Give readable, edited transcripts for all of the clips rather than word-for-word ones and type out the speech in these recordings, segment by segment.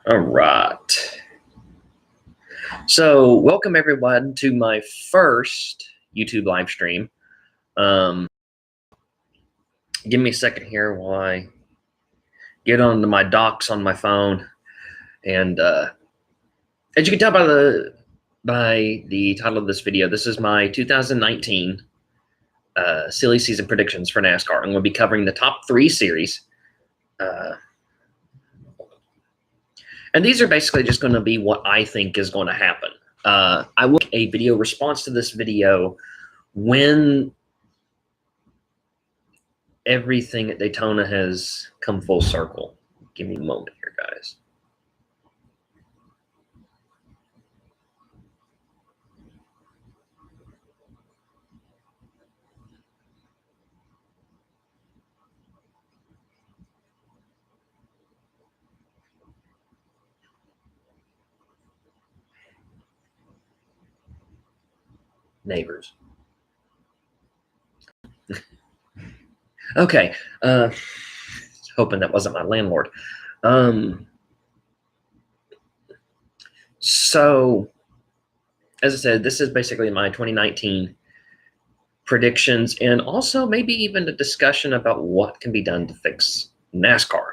All right. So, welcome everyone to my first YouTube live stream. Give me a second here while I get onto my docs on my phone. And as you can tell by the title of this video, this is my 2019 silly season predictions for NASCAR. I'm going to be covering the top 3 series. And these are basically just going to be what I think is going to happen. I will make a video response to this video when everything at Daytona has come full circle. Give me a moment here, guys. Neighbors. Okay. Hoping that wasn't my landlord. So, as I said, this is basically my 2019 predictions and also maybe even a discussion about what can be done to fix NASCAR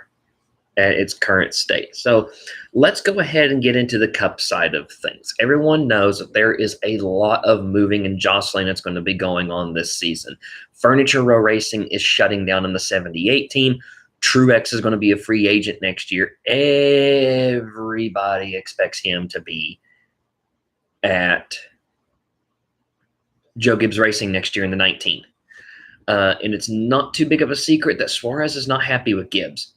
at its current state. So let's go ahead and get into the Cup side of things. Everyone knows that there is a lot of moving and jostling that's going to be going on this season. Furniture Row Racing is shutting down in the 78 team. Truex is going to be a free agent next year. Everybody expects him to be at Joe Gibbs Racing next year in the 19. And it's not too big of a secret that Suarez is not happy with Gibbs.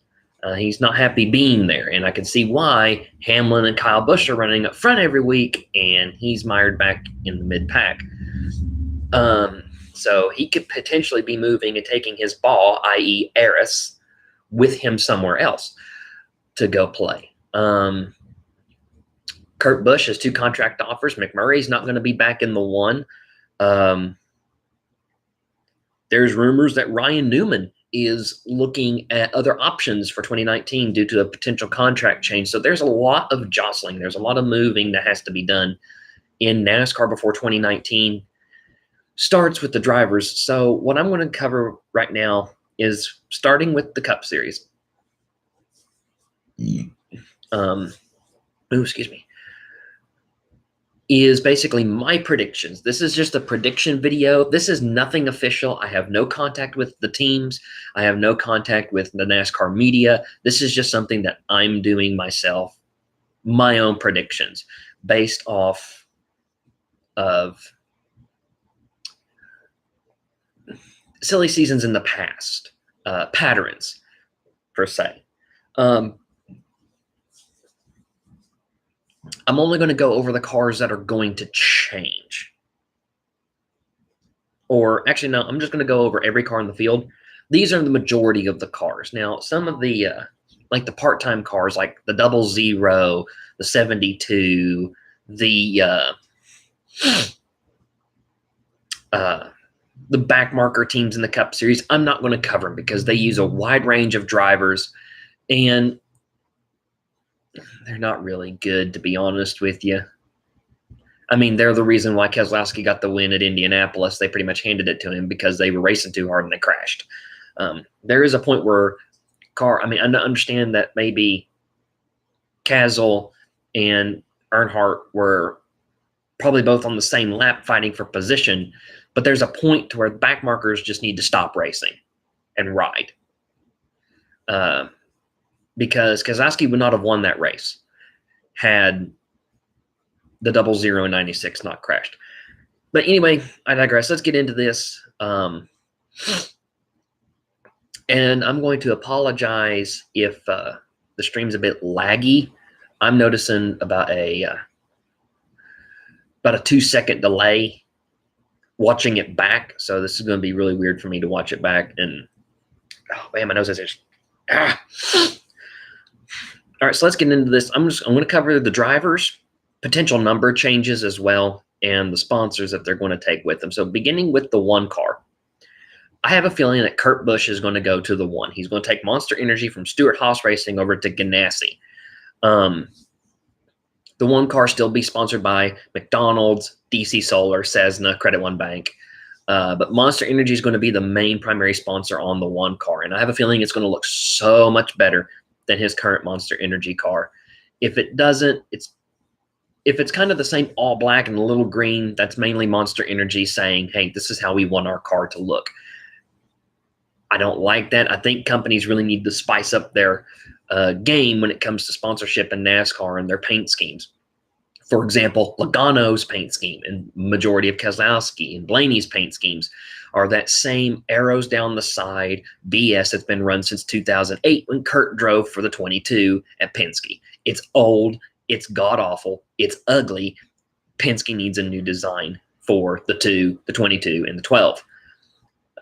He's not happy being there, and I can see why. Hamlin and Kyle Busch are running up front every week, and he's mired back in the mid-pack. So he could potentially be moving and taking his ball, i.e. Eris, with him somewhere else to go play. Kurt Busch has 2 contract offers. McMurray's not going to be back in the 1. There's rumors that Ryan Newman is looking at other options for 2019 due to a potential contract change. So there's a lot of jostling. There's a lot of moving that has to be done in NASCAR before 2019 starts with the drivers. So what I'm going to cover right now is starting with the Cup Series. Excuse me. Is basically my predictions. This is just a prediction video. This is nothing official. I have no contact with the teams. I have no contact with the NASCAR media. This is just something that I'm doing myself, my own predictions based off of silly seasons in the past, patterns per se. I'm only going to go over the cars that are going to change. Or actually, no, I'm just going to go over every car in the field. These are the majority of the cars. Now, some of the, like the part-time cars, like the 00, the 72, the backmarker teams in the Cup Series, I'm not going to cover them because they use a wide range of drivers, and they're not really good, to be honest with you. I mean, they're the reason why Keselowski got the win at Indianapolis. They pretty much handed it to him because they were racing too hard and they crashed. There is a point where I understand that maybe Casel and Earnhardt were probably both on the same lap fighting for position, but there's a point to where backmarkers just need to stop racing and ride. Because Keselowski would not have won that race had the 00 and 96 not crashed. But anyway, I digress. Let's get into this. And I'm going to apologize if the stream's a bit laggy. I'm noticing about a 2-second delay watching it back. So this is going to be really weird for me to watch it back. And oh man, my nose is just All right, so let's get into this. I'm going to cover the drivers, potential number changes as well, and the sponsors that they're going to take with them. So beginning with the 1 car, I have a feeling that Kurt Busch is going to go to the 1. He's going to take Monster Energy from Stewart-Haas Racing over to Ganassi. Um, the one car still be sponsored by McDonald's, DC Solar, Cessna, Credit One Bank. But Monster Energy is going to be the main primary sponsor on the one car. And I have a feeling it's going to look so much better than his current Monster Energy car. If it doesn't, if it's kind of the same all black and a little green, that's mainly Monster Energy saying, hey, this is how we want our car to look. I don't like that. I think companies really need to spice up their game when it comes to sponsorship in NASCAR and their paint schemes. For example, Logano's paint scheme and majority of Keselowski and Blaney's paint schemes are that same arrows down the side BS that's been run since 2008 when Kurt drove for the 22 at Penske. It's old, it's god-awful, it's ugly. Penske needs a new design for the 2, the 22, and the 12.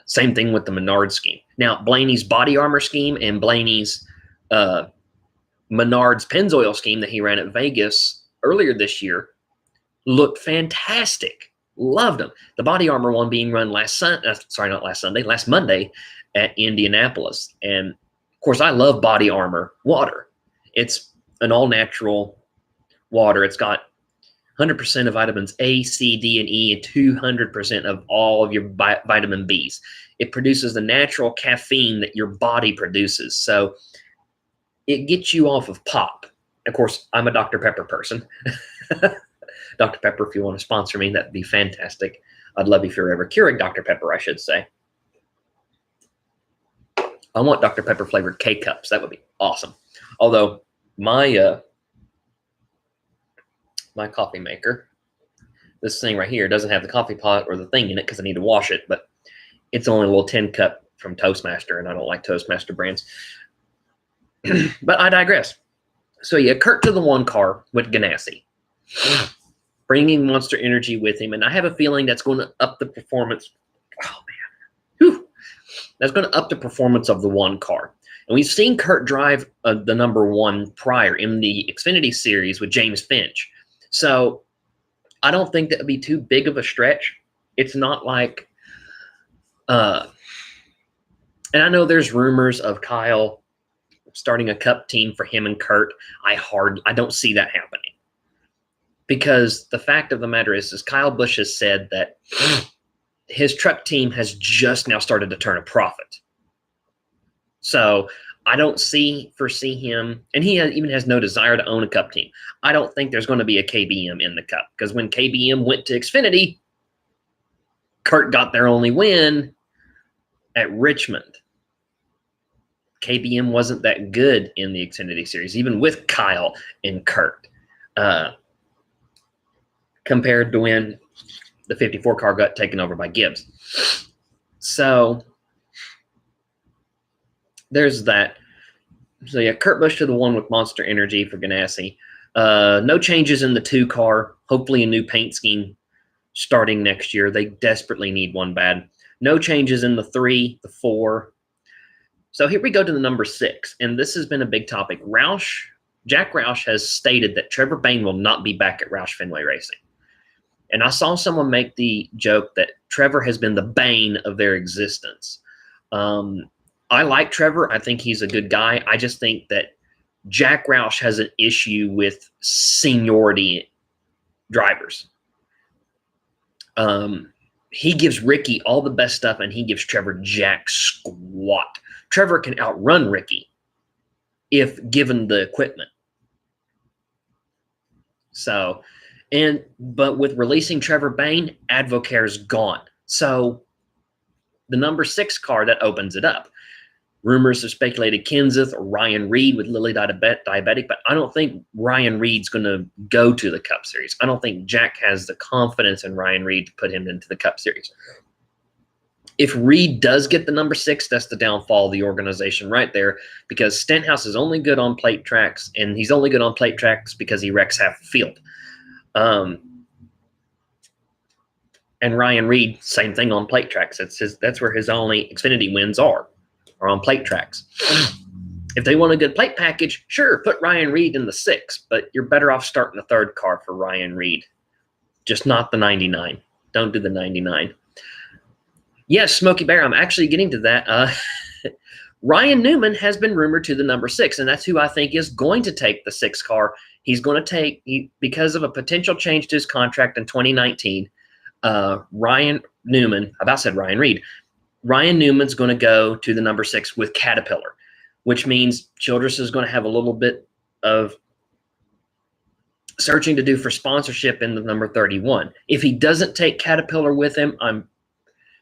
Same thing with the Menard scheme. Now, Blaney's body armor scheme and Blaney's Menard's Pennzoil scheme that he ran at Vegas earlier this year looked fantastic. Loved them. The body armor one being run last Monday at Indianapolis. And of course, I love body armor water. It's an all-natural water. It's got 100% of vitamins A, C, D, and E, and 200% of all of your vitamin Bs. It produces the natural caffeine that your body produces. So it gets you off of pop. Of course, I'm a Dr. Pepper person. Dr. Pepper, if you want to sponsor me, that'd be fantastic. I'd love if you're ever Keurig Dr. Pepper, I should say. I want Dr. Pepper flavored K-Cups. That would be awesome. Although my my coffee maker, this thing right here, doesn't have the coffee pot or the thing in it because I need to wash it, but it's only a little tin cup from Toastmaster, and I don't like Toastmaster brands. But I digress. So yeah, Kurt to the one car with Ganassi, bringing Monster Energy with him, and I have a feeling that's going to up the performance. Oh man, whew. That's going to up the performance of the one car. And we've seen Kurt drive the number one prior in the Xfinity Series with James Finch. So I don't think that would be too big of a stretch. It's not like, and I know there's rumors of Kyle starting a cup team for him and Kurt. I don't see that happening, because the fact of the matter is Kyle Busch has said that his truck team has just now started to turn a profit. So I don't foresee him, and he even has no desire to own a cup team. I don't think there's going to be a KBM in the cup, because when KBM went to Xfinity, Kurt got their only win at Richmond. KBM wasn't that good in the Xfinity Series, even with Kyle and Kurt, compared to when the 54 car got taken over by Gibbs. So there's that. So yeah, Kurt Busch to the one with Monster Energy for Ganassi. No changes in the 2 car. Hopefully a new paint scheme starting next year. They desperately need one bad. No changes in the 3, the 4. So here we go to the number 6, and this has been a big topic. Jack Roush has stated that Trevor Bayne will not be back at Roush Fenway Racing. And I saw someone make the joke that Trevor has been the bane of their existence. I like Trevor. I think he's a good guy. I just think that Jack Roush has an issue with seniority drivers. He gives Ricky all the best stuff, and he gives Trevor jack squat. Trevor can outrun Ricky if given the equipment. So, but with releasing Trevor Bayne, Advocare's gone. So the number 6 car, that opens it up. Rumors have speculated Kenseth or Ryan Reed with Lily Diabetic, but I don't think Ryan Reed's going to go to the Cup Series. I don't think Jack has the confidence in Ryan Reed to put him into the Cup Series. If Reed does get the number 6, that's the downfall of the organization right there, because Stenhouse is only good on plate tracks, and he's only good on plate tracks because he wrecks half the field. And Ryan Reed, same thing on plate tracks. That's where his only Xfinity wins are on plate tracks. If they want a good plate package, sure, put Ryan Reed in the 6, but you're better off starting a 3rd car for Ryan Reed. Just not the 99. Don't do the 99. Yes, Smokey Bear, I'm actually getting to that. Ryan Newman has been rumored to the number 6, and that's who I think is going to take the 6 car. He's going to take, because of a potential change to his contract in 2019, Ryan Newman, I about said Ryan Reed. Ryan Newman's going to go to the number 6 with Caterpillar, which means Childress is going to have a little bit of searching to do for sponsorship in the number 31. If he doesn't take Caterpillar with him, I'm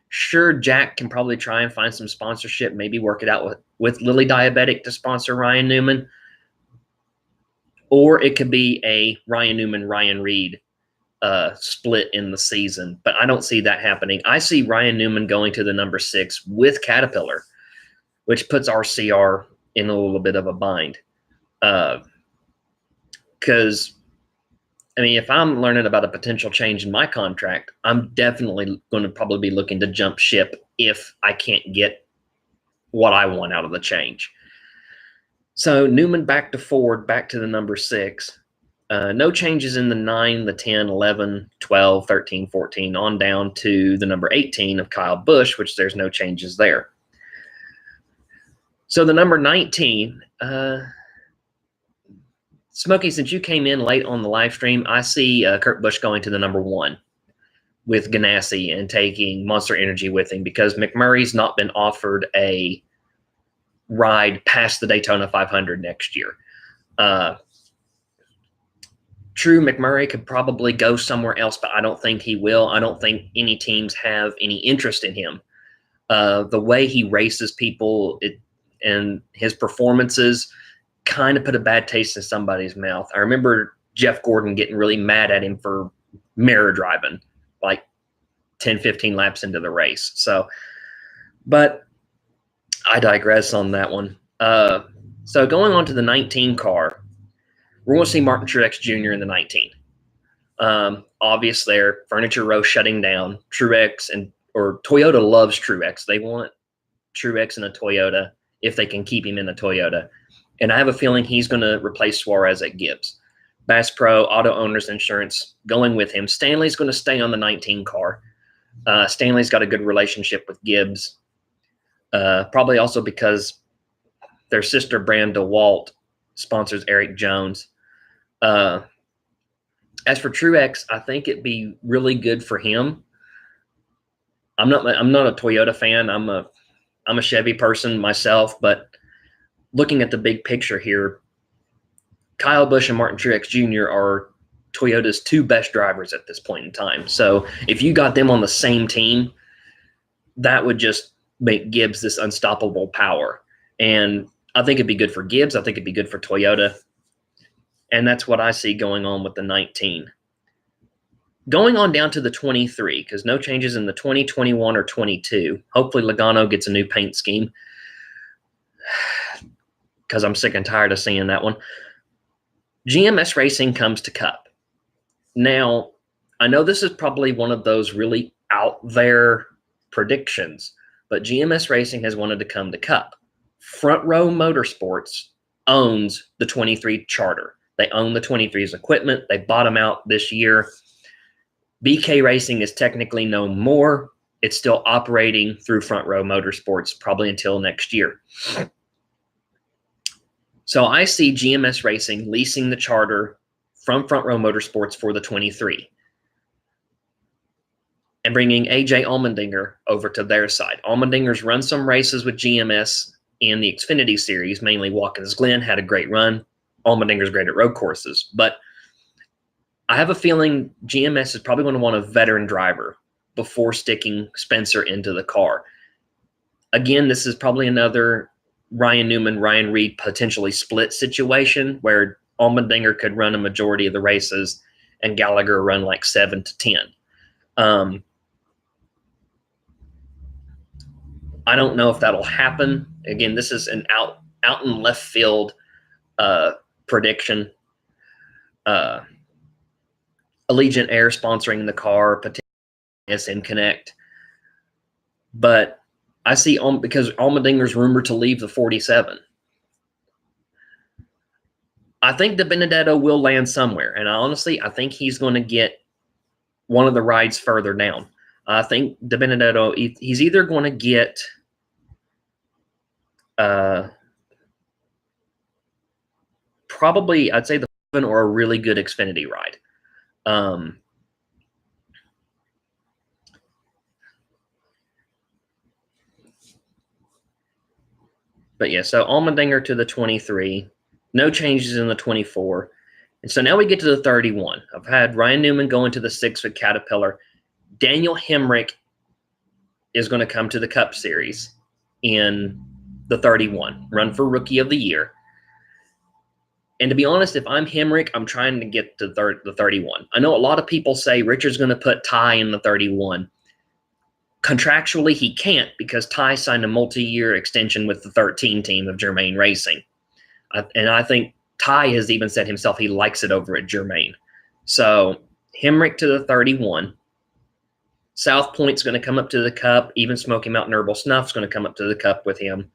sure Jack can probably try and find some sponsorship, maybe work it out with Lilly Diabetic to sponsor Ryan Newman. Or it could be a Ryan Newman, Ryan Reed split in the season. But I don't see that happening. I see Ryan Newman going to the number 6 with Caterpillar, which puts RCR in a little bit of a bind. Because I mean, if I'm learning about a potential change in my contract, I'm definitely going to probably be looking to jump ship if I can't get what I want out of the change. So Newman back to Ford, back to the number 6. No changes in the 9, the 10, 11, 12, 13, 14, on down to the number 18 of Kyle Busch, which there's no changes there. So the number 19, Smokey, since you came in late on the live stream, I see Kurt Busch going to the number 1 with Ganassi and taking Monster Energy with him because McMurray's not been offered a ride past the Daytona 500 next year. True, McMurray could probably go somewhere else, but I don't think he will. I don't think any teams have any interest in him. The way he races people and his performances kind of put a bad taste in somebody's mouth. I remember Jeff Gordon getting really mad at him for mirror driving like 10, 15 laps into the race. So, but I digress on that one. So going on to the 19 car, we're going to see Martin Truex Jr. in the 19. Obvious there, Furniture Row shutting down. Toyota loves Truex. They want Truex in a Toyota if they can keep him in a Toyota. And I have a feeling he's going to replace Suarez at Gibbs. Bass Pro, Auto Owners Insurance, going with him. Stanley's going to stay on the 19 car. Stanley's got a good relationship with Gibbs. Probably also because their sister brand DeWalt sponsors Eric Jones. As for Truex, I think it'd be really good for him. I'm not a Toyota fan. I'm a Chevy person myself, but looking at the big picture here, Kyle Busch and Martin Truex Jr. are Toyota's 2 best drivers at this point in time. So if you got them on the same team, that would just make Gibbs this unstoppable power. And I think it'd be good for Gibbs. I think it'd be good for Toyota. And that's what I see going on with the 19. Going on down to the 23, because no changes in the 20, 21, or 22. Hopefully Logano gets a new paint scheme, because I'm sick and tired of seeing that one. GMS Racing comes to Cup. Now, I know this is probably one of those really out there predictions, but GMS Racing has wanted to come to Cup. Front Row Motorsports owns the 23 charter. They own the 23's equipment. They bought them out this year. BK Racing is technically no more. It's still operating through Front Row Motorsports probably until next year. So I see GMS Racing leasing the charter from Front Row Motorsports for the 23 and bringing AJ Allmendinger over to their side. Allmendinger's run some races with GMS in the Xfinity Series, mainly Watkins Glen, had a great run. Allmendinger's great at road courses. But I have a feeling GMS is probably going to want a veteran driver before sticking Spencer into the car. Again, this is probably another Ryan Newman, Ryan Reed potentially split situation where Allmendinger could run a majority of the races and Gallagher run like 7 to 10. I don't know if that'll happen. Again, this is an out in left field prediction. Allegiant Air sponsoring the car, potentially SM Connect. But I see because Allmendinger's rumored to leave the 47. I think DiBenedetto will land somewhere. And honestly, I think he's going to get one of the rides further down. I think DiBenedetto, he's either going to get Uh, Probably, I'd say the 7 or a really good Xfinity ride. But yeah, so Allmendinger to the 23. No changes in the 24. And so now we get to the 31. I've had Ryan Newman go into the 6 with Caterpillar. Daniel Hemrick is going to come to the Cup Series in the 31, run for Rookie of the Year. And to be honest, if I'm Hemrick, I'm trying to get to the 31. I know a lot of people say Richard's going to put Ty in the 31. Contractually, he can't because Ty signed a multi-year extension with the 13 team of Germain Racing. And I think Ty has even said himself he likes it over at Germain. So Hemrick to the 31. South Point's going to come up to the Cup. Even Smoky Mountain Herbal Snuff's going to come up to the Cup with him.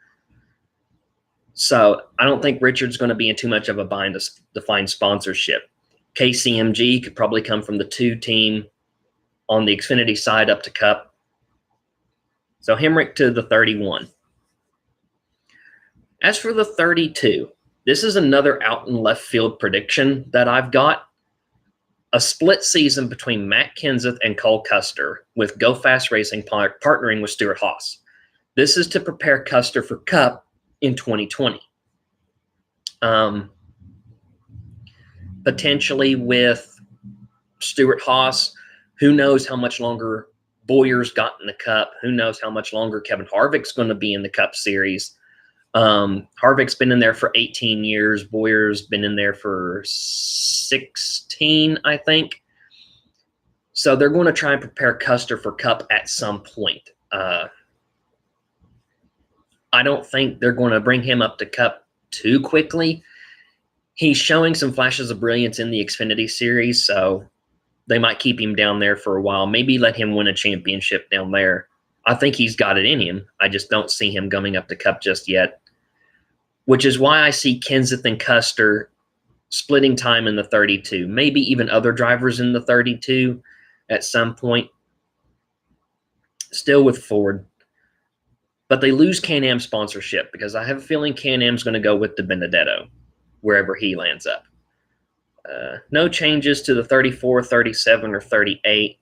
So I don't think Richard's going to be in too much of a bind to find sponsorship. KCMG could probably come from the 2 team on the Xfinity side up to Cup. So Hemrick to the 31. As for the 32, this is another out in left field prediction that I've got. A split season between Matt Kenseth and Cole Custer, with Go Fast Racing partnering with Stewart Haas. This is to prepare Custer for Cup in 2020. Potentially with Stewart Haas, who knows how much longer Bowyer's got in the Cup. Who knows how much longer Kevin Harvick's going to be in the Cup Series. Harvick's been in there for 18 years. Bowyer's been in there for 16, I think. So they're going to try and prepare Custer for Cup at some point. I don't think they're going to bring him up to Cup too quickly. He's showing some flashes of brilliance in the Xfinity Series, so they might keep him down there for a while. Maybe let him win a championship down there. I think he's got it in him. I just don't see him coming up to Cup just yet, which is why I see Kenseth and Custer splitting time in the 32, maybe even other drivers in the 32 at some point, still with Ford. But they lose Can-Am sponsorship because I have a feeling Can-Am's going to go with DiBenedetto wherever he lands up. No changes to the 34, 37, or 38.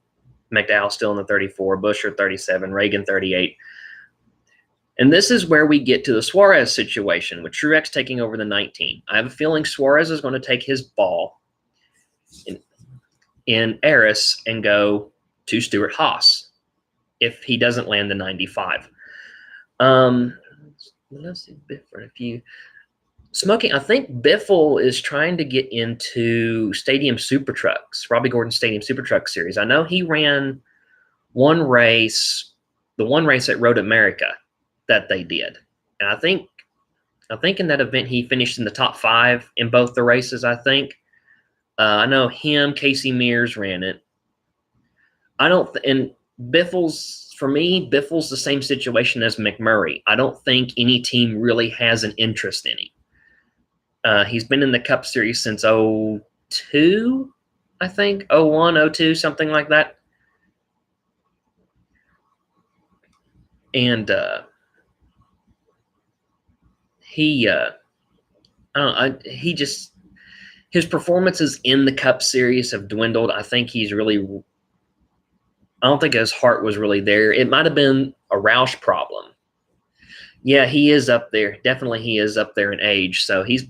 McDowell still in the 34, Buescher 37, Reagan 38. And this is where we get to the Suarez situation with Truex taking over the 19. I have a feeling Suarez is going to take his ball in Eris and go to Stewart Haas if he doesn't land the 95. Let's see, Biffle, if you smoking. I think Biffle is trying to get into Stadium Super Trucks, Robbie Gordon Stadium Super Truck Series. I know he ran one race, the one race at Road America that they did, and I think in that event he finished in the top 5 in both the races. I think I know him, Casey Mears ran it. And Biffle's. For me, Biffle's the same situation as McMurray. I don't think any team really has an interest in him. He's been in the Cup Series since 02, I think, 01, 02, something like that. And his performances in the Cup Series have dwindled. I don't think his heart was really there. It might have been a Roush problem. Yeah, he is up there. Definitely he is up there in age. So he's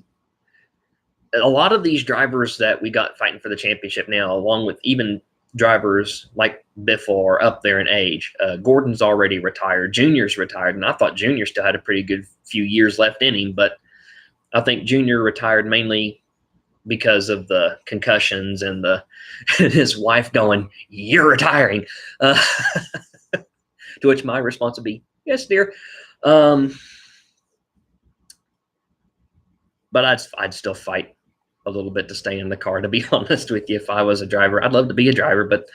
a lot of these drivers that we got fighting for the championship now, along with even drivers like Biffle, are up there in age. Gordon's already retired. Junior's retired, and I thought Junior still had a pretty good few years left in him, but I think Junior retired mainly because of the concussions and his wife going, "You're retiring," to which my response would be, "Yes, dear." But I'd still fight a little bit to stay in the car, to be honest with you. If I was a driver, I'd love to be a driver, but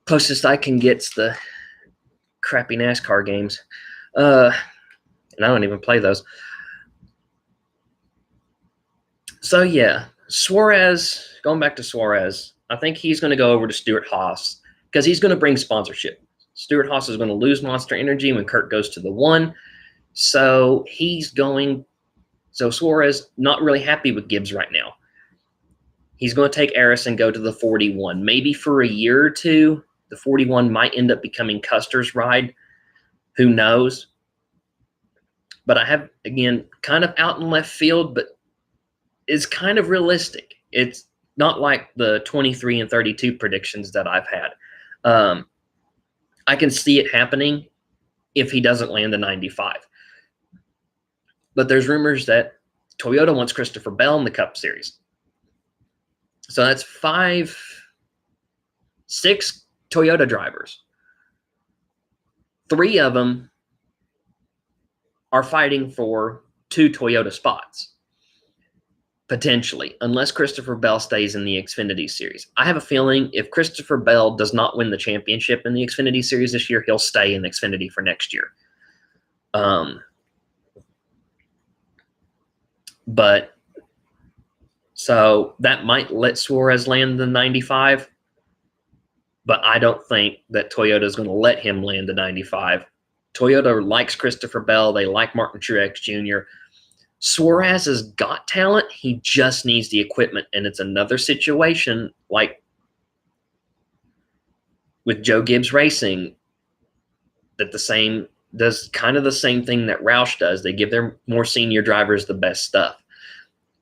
closest I can get's the crappy NASCAR games, and I don't even play those. So yeah, Suarez, going back to Suarez, I think he's going to go over to Stewart Haas because he's going to bring sponsorship. Stewart Haas is going to lose Monster Energy when Kurt goes to the 1. So so Suarez not really happy with Gibbs right now. He's going to take Eris and go to the 41. Maybe for a year or two, the 41 might end up becoming Custer's ride. Who knows? But I have, again, kind of out in left field, but it's kind of realistic. It's not like the 23 and 32 predictions that I've had. I can see it happening if he doesn't land the 95. But there's rumors that Toyota wants Christopher Bell in the Cup Series. So that's 6 Toyota drivers. 3 of them are fighting for 2 Toyota spots, potentially, unless Christopher Bell stays in the Xfinity Series. I have a feeling if Christopher Bell does not win the championship in the Xfinity Series this year, he'll stay in Xfinity for next year. But so that might let Suarez land the 95, but I don't think that Toyota is going to let him land the 95. Toyota likes Christopher Bell. They like Martin Truex Jr. Suarez has got talent. He just needs the equipment, and it's another situation like with Joe Gibbs Racing that does kind of the same thing that Roush does. They give their more senior drivers the best stuff.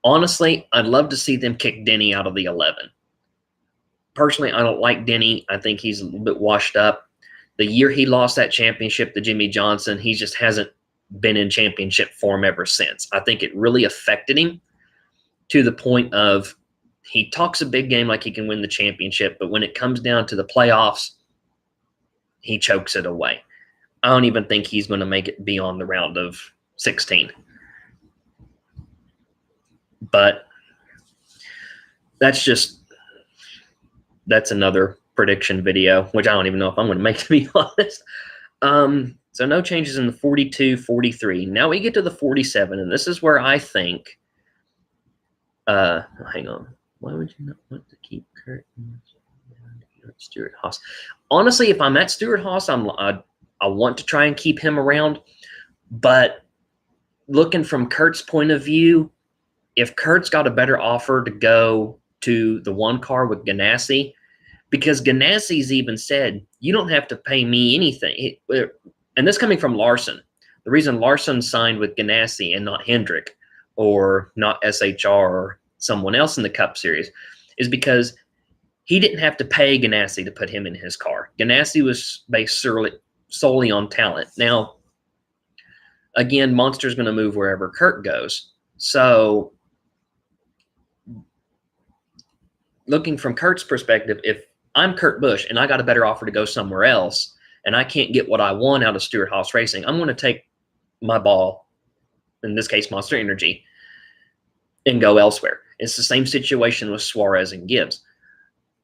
Honestly, I'd love to see them kick Denny out of the 11. Personally, I don't like Denny. I think he's a little bit washed up. The year he lost that championship to Jimmy Johnson, he just hasn't been in championship form ever since. I think it really affected him to the point of he talks a big game like he can win the championship, but when it comes down to the playoffs, he chokes it away. I don't even think he's going to make it beyond the round of 16. But that's another prediction video, which I don't even know if I'm going to make, to be honest. So no changes in the 42, 43. Now we get to the 47, and this is where I think hang on. Why would you not want to keep Kurt Stewart Haas? Honestly, if I'm at Stewart Haas, I want to try and keep him around. But looking from Kurt's point of view, if Kurt's got a better offer to go to the 1 car with Ganassi, because Ganassi's even said, you don't have to pay me anything. And this coming from Larson. The reason Larson signed with Ganassi and not Hendrick or not SHR or someone else in the Cup Series is because he didn't have to pay Ganassi to put him in his car. Ganassi was based solely on talent. Now, again, Monster's going to move wherever Kurt goes. So looking from Kurt's perspective, if I'm Kurt Busch and I got a better offer to go somewhere else and I can't get what I want out of Stewart Haas Racing, I'm going to take my ball, in this case Monster Energy, and go elsewhere. It's the same situation with Suarez and Gibbs.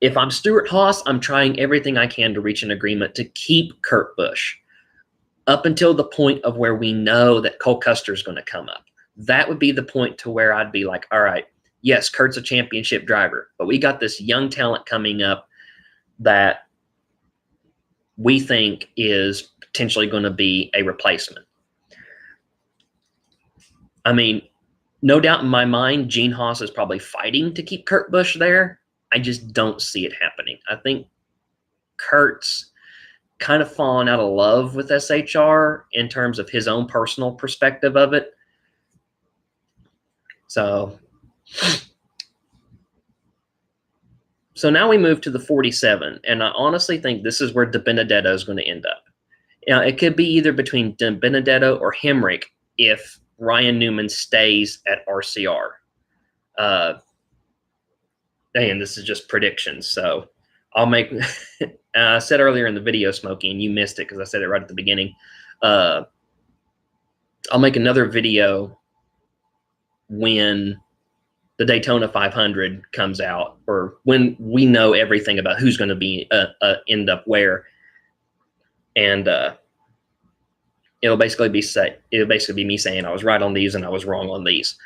If I'm Stewart Haas, I'm trying everything I can to reach an agreement to keep Kurt Busch up until the point of where we know that Cole Custer is going to come up. That would be the point to where I'd be like, all right, yes, Kurt's a championship driver, but we got this young talent coming up that we think is potentially going to be a replacement. I mean, no doubt in my mind, Gene Haas is probably fighting to keep Kurt Busch there. I just don't see it happening. I think Kurt's kind of fallen out of love with SHR in terms of his own personal perspective of it. So now we move to the 47, and I honestly think this is where DiBenedetto is going to end up. Now, it could be either between DiBenedetto or Hemrick if Ryan Newman stays at RCR. And this is just predictions, so I'll make I said earlier in the video, Smokey, and you missed it because I said it right at the beginning. I'll make another video when the Daytona 500 comes out, or when we know everything about who's going to be end up where, and it'll basically be me saying I was right on these and I was wrong on these.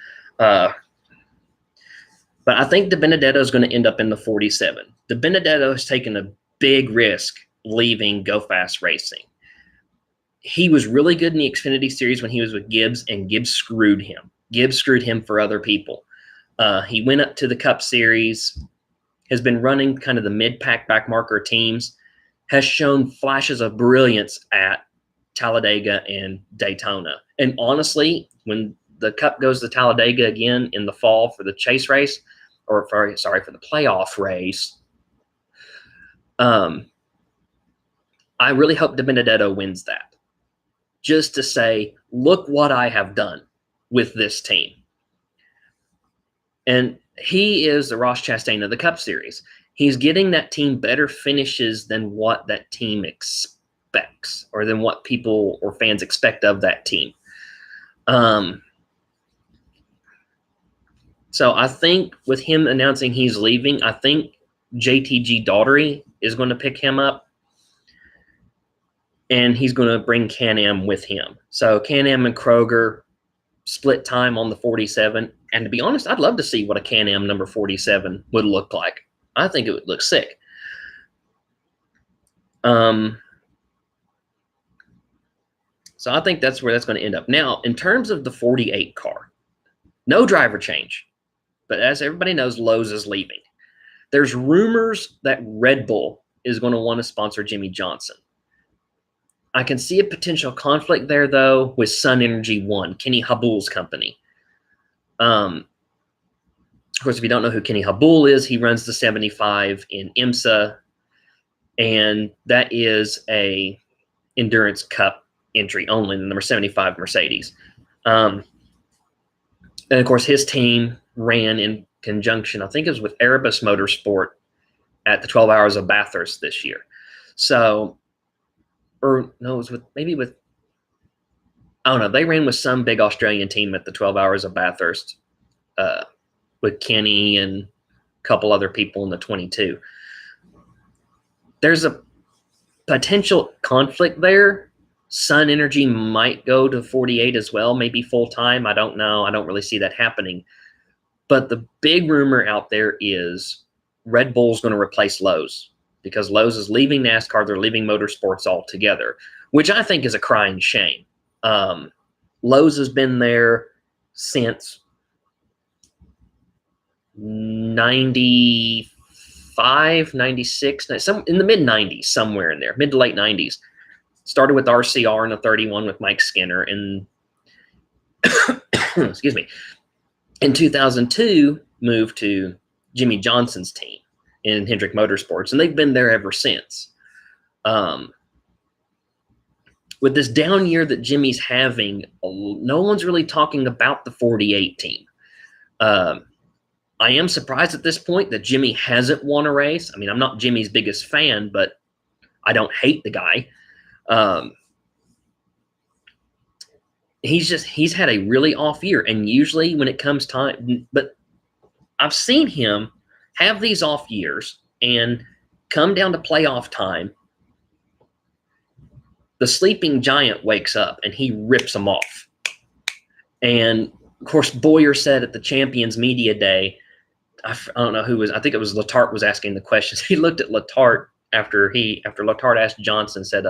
But I think DiBenedetto is going to end up in the 47. DiBenedetto has taken a big risk leaving Go Fast Racing. he was really good in the Xfinity Series when he was with Gibbs, and Gibbs screwed him. Gibbs screwed him for other people. He went up to the Cup Series, has been running kind of the mid-pack back marker teams, has shown flashes of brilliance at Talladega and Daytona. And honestly, when the Cup goes to Talladega again in the fall for the chase race, or for the playoff race, I really hope DiBenedetto wins that, just to say, look what I have done with this team. And he is the Ross Chastain of the Cup Series. He's getting that team better finishes than what that team expects, or than what people or fans expect of that team. So I think with him announcing he's leaving, I think JTG Daugherty is going to pick him up, and he's going to bring Can-Am with him. So Can-Am and Kroger split time on the 47. And to be honest, I'd love to see what a Can-Am number 47 would look like. I think it would look sick. So I think that's where that's going to end up. Now, in terms of the 48 car, no driver change. But as everybody knows, Lowe's is leaving. There's rumors that Red Bull is going to want to sponsor Jimmy Johnson. I can see a potential conflict there, though, with Sun Energy One, Kenny Habul's company. Of course, if you don't know who Kenny Habul is, he runs the 75 in IMSA, and that is a Endurance Cup entry only, the number 75 Mercedes. And, of course, his team ran in conjunction, I think it was with Erebus Motorsport at the 12 Hours of Bathurst this year. So, or no, it was with, maybe with, I don't know, they ran with some big Australian team at the 12 Hours of Bathurst with Kenny and a couple other people in the 22. There's a potential conflict there. Sun Energy might go to 48 as well, maybe full-time. I don't know. I don't really see that happening. But the big rumor out there is Red Bull's going to replace Lowe's, because Lowe's is leaving NASCAR. They're leaving motorsports altogether, which I think is a crying shame. Lowe's has been there since 95, 96, some in the mid-90s, somewhere in there, mid to late 90s. Started with RCR in the 31 with Mike Skinner, and excuse me, in 2002 moved to Jimmy Johnson's team in Hendrick Motorsports, and they've been there ever since. With this down year that Jimmy's having, no one's really talking about the 48 team. I am surprised at this point that Jimmy hasn't won a race. I mean, I'm not Jimmy's biggest fan, but I don't hate the guy. He's had a really off year, and usually when it comes time, but I've seen him have these off years and come down to playoff time. The sleeping giant wakes up and he rips them off. And of course, Boyer said at the Champions Media Day, I don't know who was, I think it was Letarte was asking the questions. He looked at Letarte after Letarte asked Johnson, said,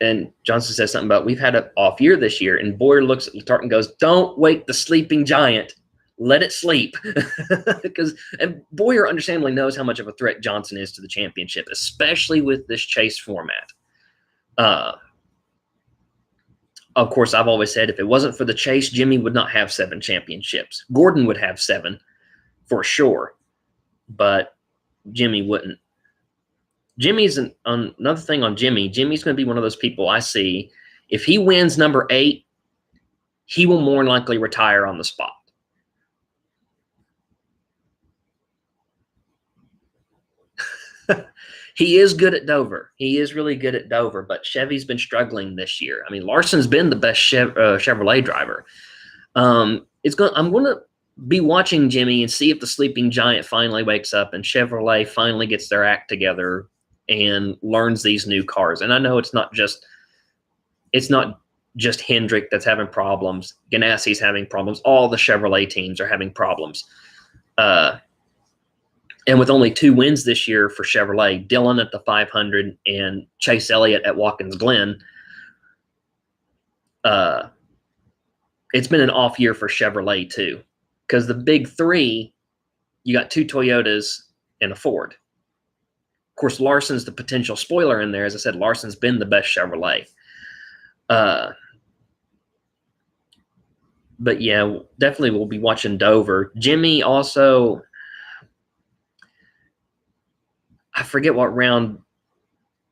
and Johnson says something about, we've had an off year this year. And Boyer looks at Letarte and goes, don't wake the sleeping giant. Let it sleep. And Boyer understandably knows how much of a threat Johnson is to the championship, especially with this chase format. Of course, I've always said if it wasn't for the chase, Jimmy would not have 7 championships. Gordon would have 7 for sure, but Jimmy wouldn't. Jimmy's another thing on Jimmy. Jimmy's going to be one of those people I see. If he wins number 8, he will more than likely retire on the spot. He is good at Dover. He is really good at Dover, but Chevy's been struggling this year. I mean, Larson's been the best Chevrolet driver. I'm going to be watching Jimmy and see if the sleeping giant finally wakes up and Chevrolet finally gets their act together and learns these new cars. And I know it's not just Hendrick that's having problems. Ganassi's having problems. All the Chevrolet teams are having problems. And with only 2 wins this year for Chevrolet, Dillon at the 500 and Chase Elliott at Watkins Glen, it's been an off year for Chevrolet too. Because the big three, you got 2 Toyotas and a Ford. Of course, Larson's the potential spoiler in there. As I said, Larson's been the best Chevrolet. But yeah, definitely we'll be watching Dover. Jimmy also, I forget what round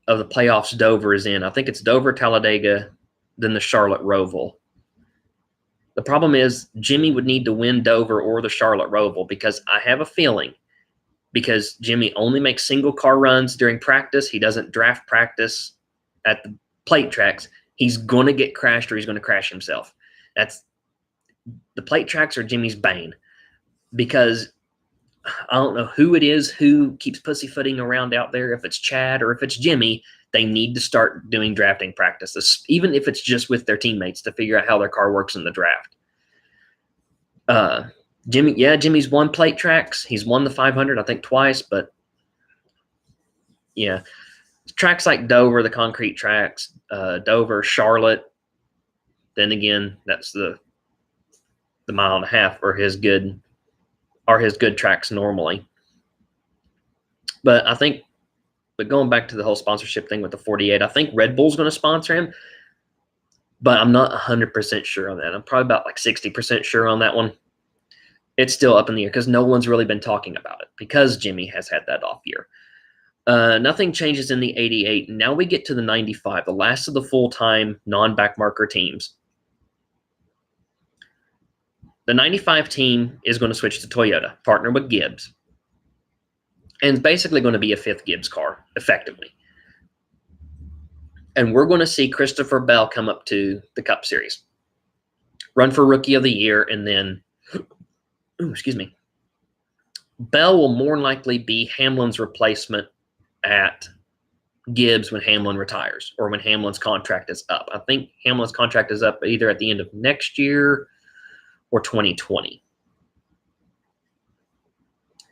of the playoffs Dover is in. I think it's Dover, Talladega, then the Charlotte Roval. The problem is Jimmy would need to win Dover or the Charlotte Roval, because I have a feeling, because Jimmy only makes single car runs during practice, he doesn't draft practice at the plate tracks, he's going to get crashed or he's going to crash himself. The plate tracks are Jimmy's bane, because I don't know who it is who keeps pussyfooting around out there, if it's Chad or if it's Jimmy. They need to start doing drafting practices, even if it's just with their teammates, to figure out how their car works in the draft. Jimmy's won plate tracks. He's won the 500, I think, twice, but yeah. Tracks like Dover, the concrete tracks, Dover, Charlotte, then again, that's the 1.5 miles are his good tracks normally. But I think, going back to the whole sponsorship thing with the 48, I think Red Bull's going to sponsor him, but I'm not 100% sure on that. I'm probably about like 60% sure on that one. It's still up in the air because no one's really been talking about it, because Jimmy has had that off year. Nothing changes in the 88. Now we get to the 95, the last of the full-time non-backmarker teams. The 95 team is going to switch to Toyota, partner with Gibbs. And it's basically going to be a 5th Gibbs car, effectively. And we're going to see Christopher Bell come up to the Cup Series, run for Rookie of the Year, and then, Bell will more than likely be Hamlin's replacement at Gibbs when Hamlin retires, or when Hamlin's contract is up. I think Hamlin's contract is up either at the end of next year or 2020.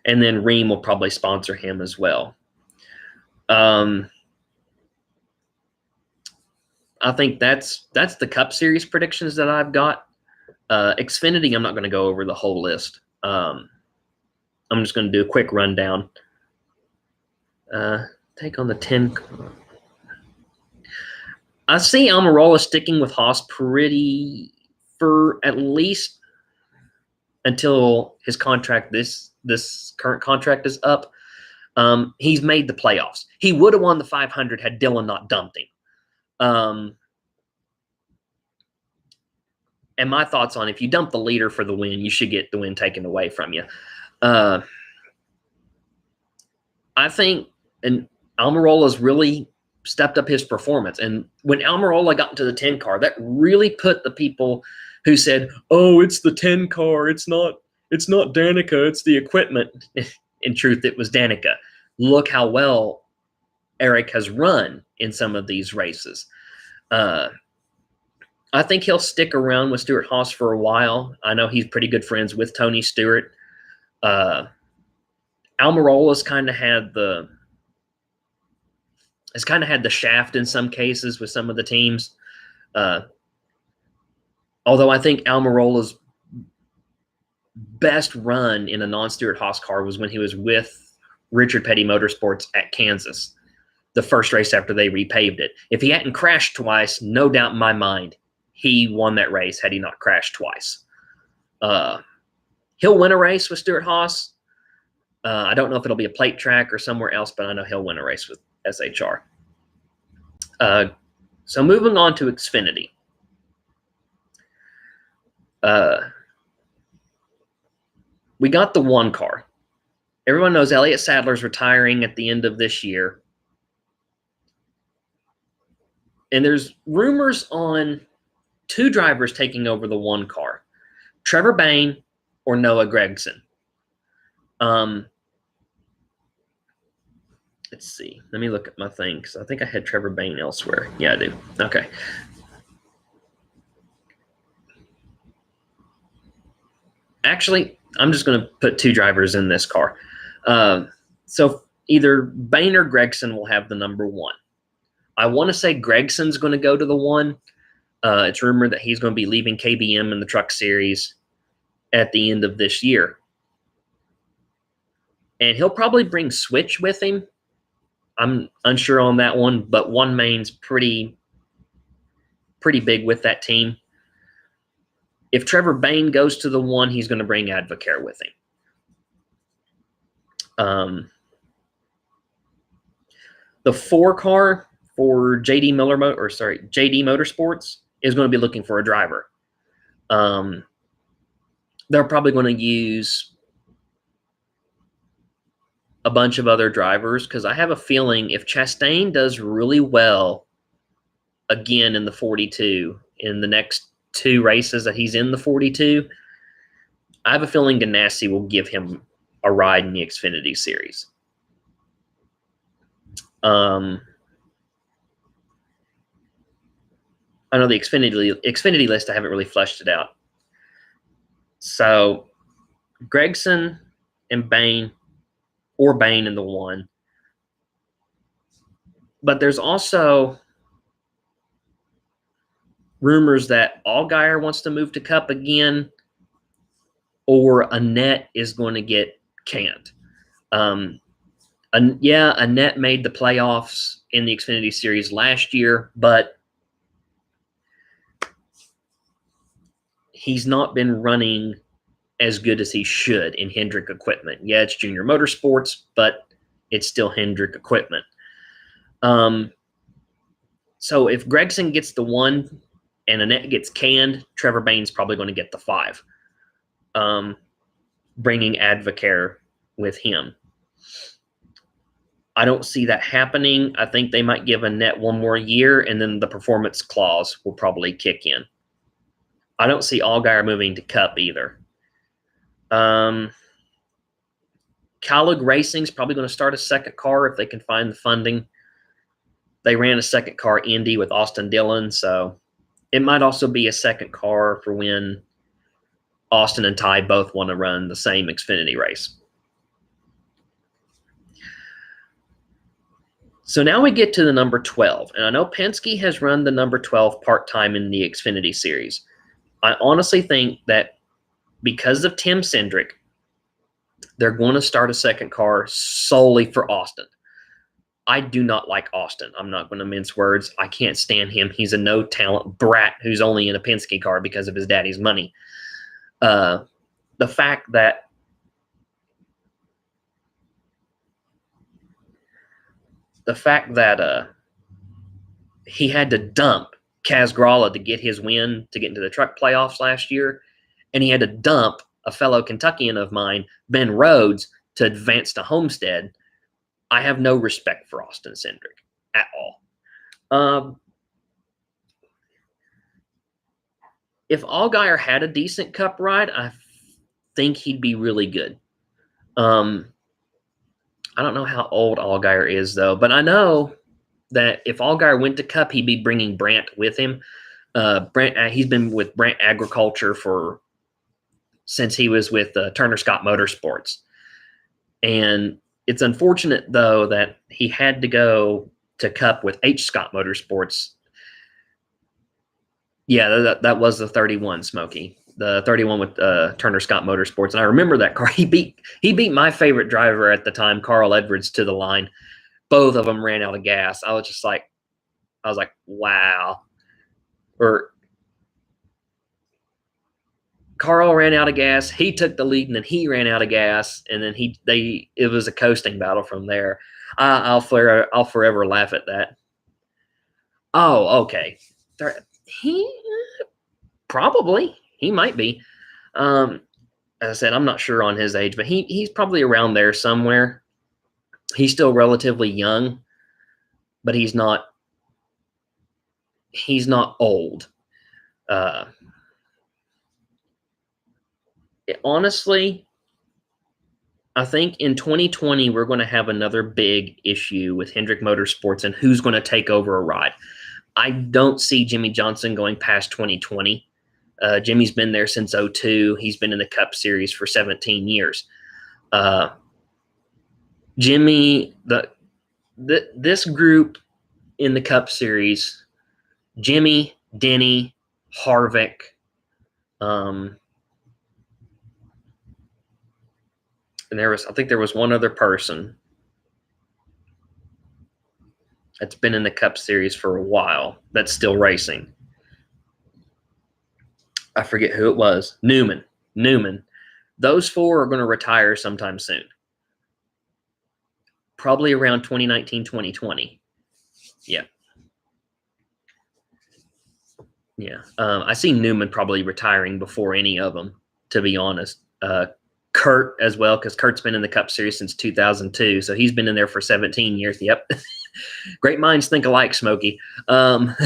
And then Ream will probably sponsor him as well. I think that's the Cup Series predictions that I've got. Xfinity, I'm not going to go over the whole list. I'm just going to do a quick rundown. Take on the 10. I see Almirola sticking with Haas for at least until his contract, this current contract, is up. He's made the playoffs. He would have won the 500 had Dillon not dumped him. And my thoughts on, if you dump the leader for the win, you should get the win taken away from you. I think, and Almirola's really stepped up his performance. And when Almirola got into the 10 car, that really put the people who said, "Oh, it's the 10 car. It's not Danica. It's the equipment." In truth, it was Danica. Look how well Eric has run in some of these races. I think he'll stick around with Stewart Haas for a while. I know he's pretty good friends with Tony Stewart. Almirola's kind of had the shaft in some cases with some of the teams. Although I think Almirola's best run in a non-Stewart Haas car was when he was with Richard Petty Motorsports at Kansas, the first race after they repaved it. If he hadn't crashed twice, no doubt in my mind, he won that race had he not crashed twice. He'll win a race with Stewart Haas. I don't know if it'll be a plate track or somewhere else, but I know he'll win a race with SHR. So moving on to Xfinity. We got the 1 car. Everyone knows Elliott Sadler's retiring at the end of this year. And there's rumors on 2 drivers taking over the 1 car, Trevor Bayne or Noah Gragson. Let's see. Let me look at my thing, because I think I had Trevor Bayne elsewhere. Yeah, I do. Okay. Actually, I'm just going to put 2 drivers in this car. So either Bain or Gregson will have the number 1. I want to say Gregson's going to go to the 1. It's rumored that he's going to be leaving KBM in the Truck Series at the end of this year. And he'll probably bring Switch with him. I'm unsure on that one, but One Main's pretty big with that team. If Trevor Bain goes to the 1, he's going to bring Advocare with him. The 4 car for JD Motorsports is going to be looking for a driver. They're probably going to use a bunch of other drivers because I have a feeling if Chastain does really well again in the 42 in the next 2 races that he's in the 42, I have a feeling Ganassi will give him a ride in the Xfinity Series. I know the Xfinity list, I haven't really fleshed it out. So Gregson and Bain, or Bain in the 1. But there's also rumors that Allgaier wants to move to Cup again, or Annette is going to get canned. Annette made the playoffs in the Xfinity Series last year, but he's not been running as good as he should in Hendrick equipment. Yeah, it's Junior Motorsports, but it's still Hendrick equipment. So if Gregson gets the 1 and Annette gets canned, Trevor Bain's probably going to get the 5, bringing Advocare with him. I don't see that happening. I think they might give Annette 1 more year, and then the performance clause will probably kick in. I don't see Allgaier moving to Cup either. Kaulig Racing's probably going to start a second car if they can find the funding. They ran a second car Indy with Austin Dillon, so it might also be a second car for when Austin and Ty both want to run the same Xfinity race. So now we get to the number 12, and I know Penske has run the number 12 part-time in the Xfinity Series. I honestly think that because of Tim Cindric, they're going to start a second car solely for Austin. I do not like Austin. I'm not going to mince words. I can't stand him. He's a no-talent brat who's only in a Penske car because of his daddy's money. The fact that he had to dump Kaz Grala to get his win to get into the truck playoffs last year, and he had to dump a fellow Kentuckian of mine, Ben Rhodes, to advance to Homestead. I have no respect for Austin Cindric at all. If Allgaier had a decent Cup ride, I think he'd be really good. I don't know how old Allgaier is, though, but I know that if Allgaier went to Cup, he'd be bringing Brandt with him. He's been with Brandt Agriculture since he was with Turner Scott Motorsports. And it's unfortunate, though, that he had to go to Cup with H. Scott Motorsports. Yeah, that was the 31, Smokey. The 31 with Turner Scott Motorsports. And I remember that car. He beat my favorite driver at the time, Carl Edwards, to the line. Both of them ran out of gas. I was like, wow. Or Carl ran out of gas. He took the lead, and then he ran out of gas, and then it was a coasting battle from there. I'll forever laugh at that. Oh, okay. He might be. As I said, I'm not sure on his age, but he's probably around there somewhere. He's still relatively young, but he's not old. Honestly, I think in 2020 we're going to have another big issue with Hendrick Motorsports and who's going to take over a ride. I don't see Jimmy Johnson going past 2020. Jimmy's been there since 2002. He's been in the Cup Series for 17 years. Jimmy, this group in the Cup Series, Jimmy, Denny, Harvick, and I think there was one other person that's been in the Cup Series for a while that's still racing. I forget who it was. Newman. Those four are going to retire sometime soon. Probably around 2019, 2020. Yeah. Yeah. I see Newman probably retiring before any of them, to be honest. Kurt as well, because Kurt's been in the Cup Series since 2002. So he's been in there for 17 years. Yep. Great minds think alike, Smokey. But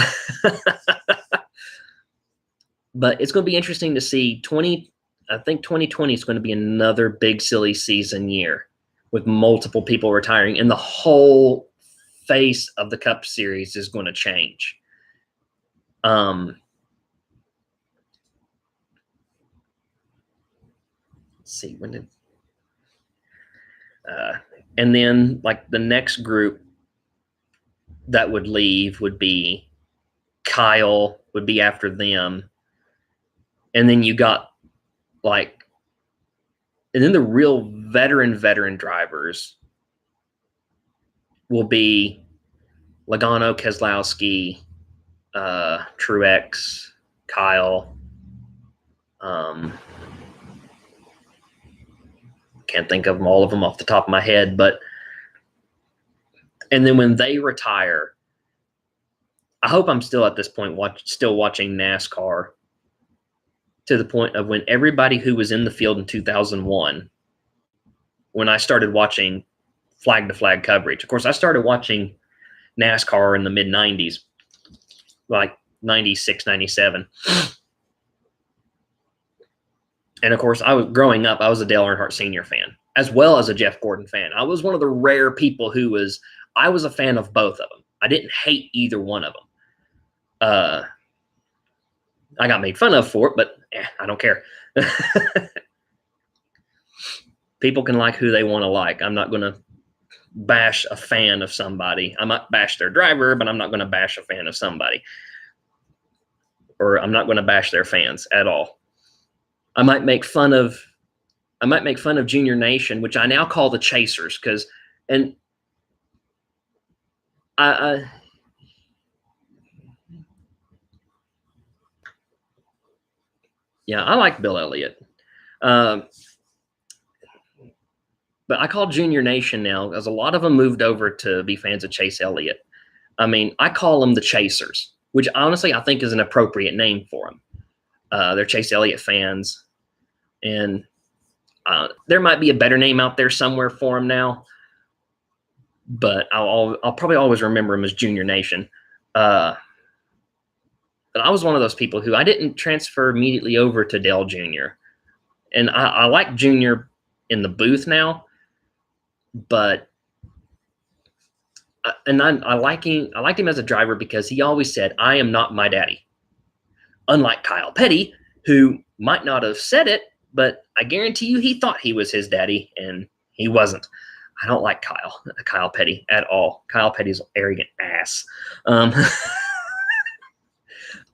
it's going to be interesting to see. I think 2020 is going to be another big silly season year with multiple people retiring, and the whole face of the Cup Series is going to change. Let's see, when did and then like the next group that would leave would be Kyle would be after them, and then you got like, and then the real veteran drivers will be Logano, Keselowski, Truex, Kyle. Can't think of them, all of them off the top of my head, but and then when they retire, I hope I'm still at this point still watching NASCAR to the point of when everybody who was in the field in 2001, when I started watching flag to flag coverage. Of course, I started watching NASCAR in the mid 90s, like 96, 97. And of course, I was growing up, I was a Dale Earnhardt Sr. fan, as well as a Jeff Gordon fan. I was one of the rare people I was a fan of both of them. I didn't hate either one of them. I got made fun of for it, but I don't care. People can like who they want to like. I'm not going to bash a fan of somebody. I might bash their driver, but I'm not going to bash a fan of somebody. Or I'm not going to bash their fans at all. I might make fun of Junior Nation, which I now call the Chasers, and I like Bill Elliott. But I call Junior Nation now, because a lot of them moved over to be fans of Chase Elliott. I mean, I call them the Chasers, which honestly I think is an appropriate name for them. They're Chase Elliott fans. And there might be a better name out there somewhere for him now, but I'll probably always remember him as Junior Nation. But I was one of those people who I didn't transfer immediately over to Dale Jr. And I like Junior in the booth now, but I liked him as a driver because he always said, "I am not my daddy." Unlike Kyle Petty, who might not have said it, but I guarantee you he thought he was his daddy, and he wasn't. I don't like Kyle Petty at all. Kyle Petty's an arrogant ass.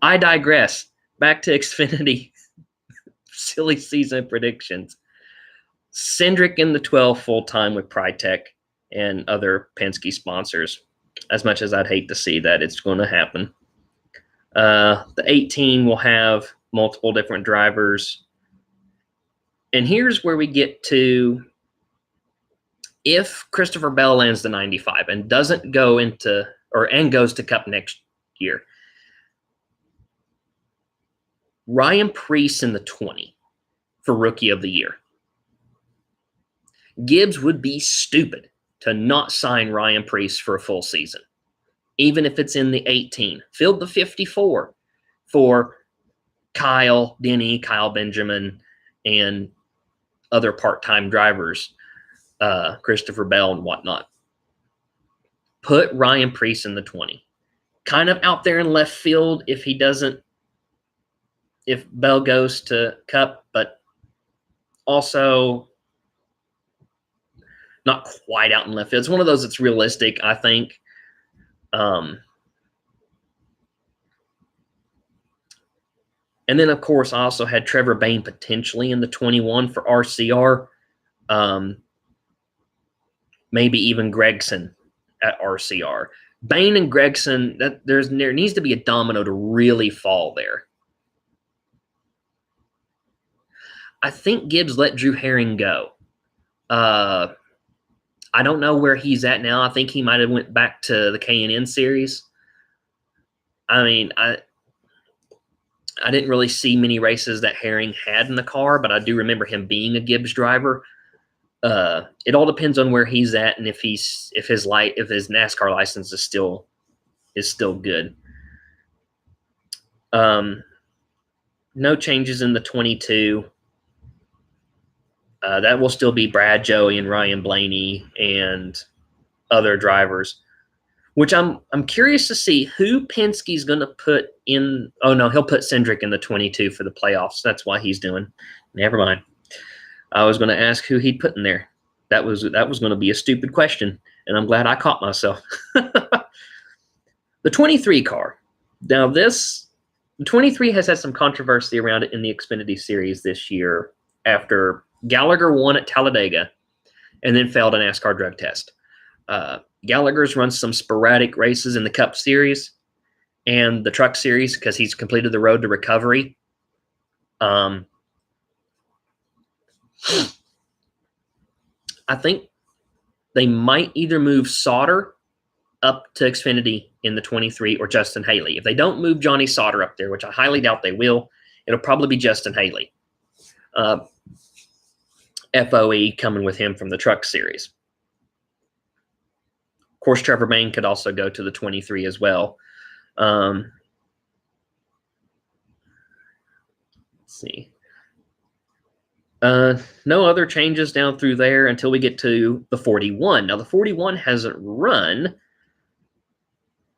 I digress. Back to Xfinity. Silly season predictions. Cindric in the 12 full-time with Prytech and other Penske sponsors. As much as I'd hate to see that, it's going to happen. The 18 will have multiple different drivers. And here's where we get to, if Christopher Bell lands the 95 and doesn't go into, and goes to Cup next year, Ryan Preece in the 20 for Rookie of the Year. Gibbs would be stupid to not sign Ryan Preece for a full season, even if it's in the 18. Field the 54 for Kyle, Denny, Kyle Benjamin, and other part-time drivers, Christopher Bell and whatnot. Put Ryan Preece in the 20. Kind of out there in left field if Bell goes to Cup, but also not quite out in left field. It's one of those that's realistic, I think. And then, of course, I also had Trevor Bayne potentially in the 21 for RCR. Maybe even Gregson at RCR. Bayne and Gregson, there needs to be a domino to really fall there. I think Gibbs let Drew Herring go. I don't know where he's at now. I think he might have went back to the K&N series. I mean, I didn't really see many races that Herring had in the car, but I do remember him being a Gibbs driver. It all depends on where he's at and if his NASCAR license is still good. No changes in the 22. That will still be Brad Joey and Ryan Blaney and other drivers, which I'm curious to see who Penske's going to put in. Oh, no, he'll put Cindric in the 22 for the playoffs. That's why he's doing. Never mind. I was going to ask who he'd put in there. That was going to be a stupid question, and I'm glad I caught myself. The 23 car. Now, the 23 has had some controversy around it in the Xfinity Series this year after Gallagher won at Talladega and then failed a NASCAR drug test. Gallagher's run some sporadic races in the Cup Series and the Truck Series because he's completed the road to recovery. I think they might either move Sauter up to Xfinity in the 23 or Justin Haley. If they don't move Johnny Sauter up there, which I highly doubt they will, it'll probably be Justin Haley. FOE coming with him from the Truck Series. Of course, Trevor Bayne could also go to the 23 as well. Let's see. No other changes down through there until we get to the 41. Now, the 41 hasn't run,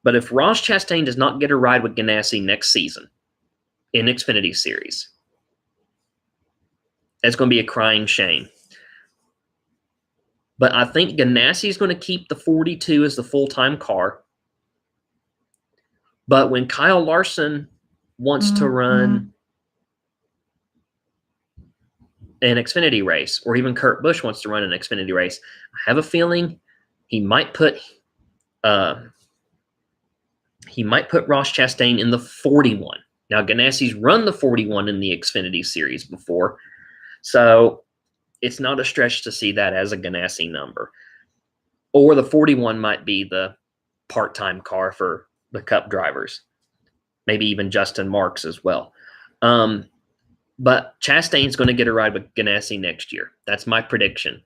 but if Ross Chastain does not get a ride with Ganassi next season in Xfinity Series, it's going to be a crying shame. But I think Ganassi is going to keep the 42 as the full-time car. But when Kyle Larson wants to run an Xfinity race, or even Kurt Busch wants to run an Xfinity race, I have a feeling he might put Ross Chastain in the 41. Now, Ganassi's run the 41 in the Xfinity Series before, so it's not a stretch to see that as a Ganassi number. Or the 41 might be the part-time car for the Cup drivers. Maybe even Justin Marks as well. But Chastain's going to get a ride with Ganassi next year. That's my prediction.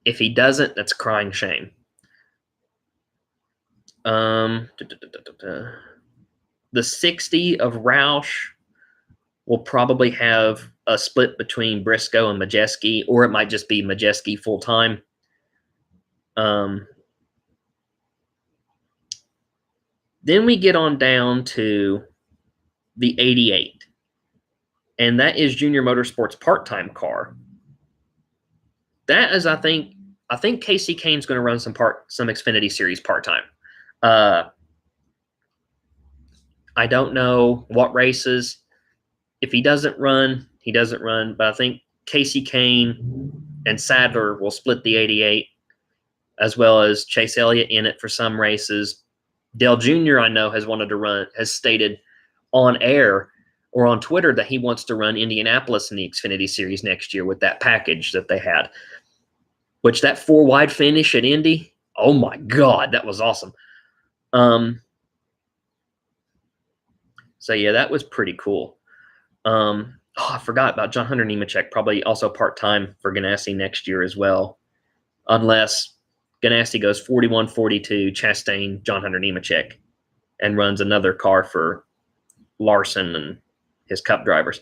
If he doesn't, that's a crying shame. The 60 of Roush will probably have a split between Briscoe and Majeski, or it might just be Majeski full-time. Then we get on down to the 88, and that is Junior Motorsports part-time car. That is, I think Casey Kane's going to run some Xfinity Series part-time. I don't know what races. If he doesn't run, he doesn't run. But I think Casey Kane and Sadler will split the 88, as well as Chase Elliott in it for some races. Dale Jr., I know, has stated on air or on Twitter that he wants to run Indianapolis in the Xfinity Series next year with that package that they had. Which, that 4-wide finish at Indy, oh my God, that was awesome. So, yeah, that was pretty cool. I forgot about John Hunter Nemechek, probably also part-time for Ganassi next year as well, unless Ganassi goes 41-42, Chastain, John Hunter Nemechek, and runs another car for Larson and his Cup drivers.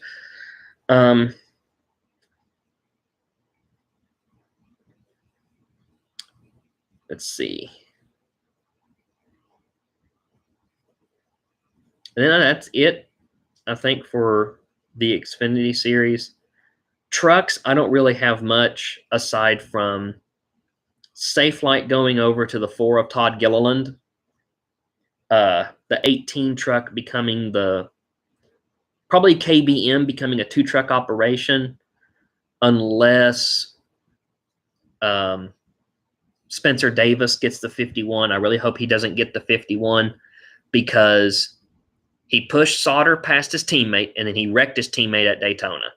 Let's see. And then that's it, I think, for the Xfinity Series. Trucks, I don't really have much aside from Safe Light going over to the 4 of Todd Gilliland. The 18 truck becoming probably KBM becoming a 2-truck operation, unless Spencer Davis gets the 51. I really hope he doesn't get the 51, because he pushed Sauter past his teammate and then he wrecked his teammate at Daytona.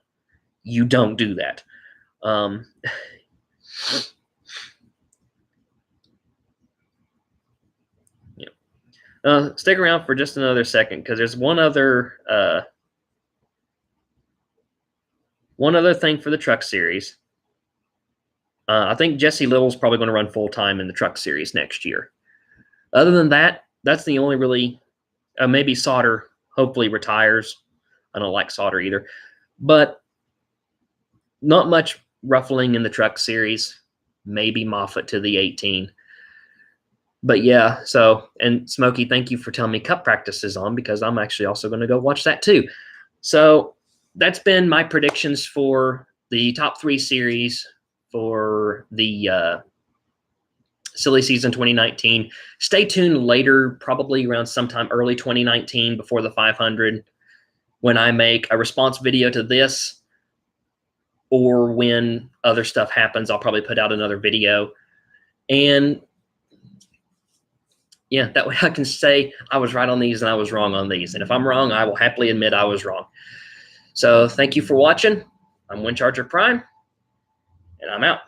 You don't do that. Stick around for just another second, because there's one other thing for the Truck Series. I think Jesse Little's probably going to run full-time in the Truck Series next year. Other than that, that's the only really maybe Sauter hopefully retires. I don't like Sauter either. But not much ruffling in the Truck Series. Maybe Moffitt to the 18. But yeah, and Smokey, thank you for telling me Cup practice is on, because I'm actually also going to go watch that too. So that's been my predictions for the top 3 series for the silly season 2019. Stay tuned later, probably around sometime early 2019 before the 500, when I make a response video to this, or when other stuff happens, I'll probably put out another video. And yeah, that way I can say I was right on these and I was wrong on these. And if I'm wrong, I will happily admit I was wrong. So thank you for watching. I'm Windcharger Prime, and I'm out.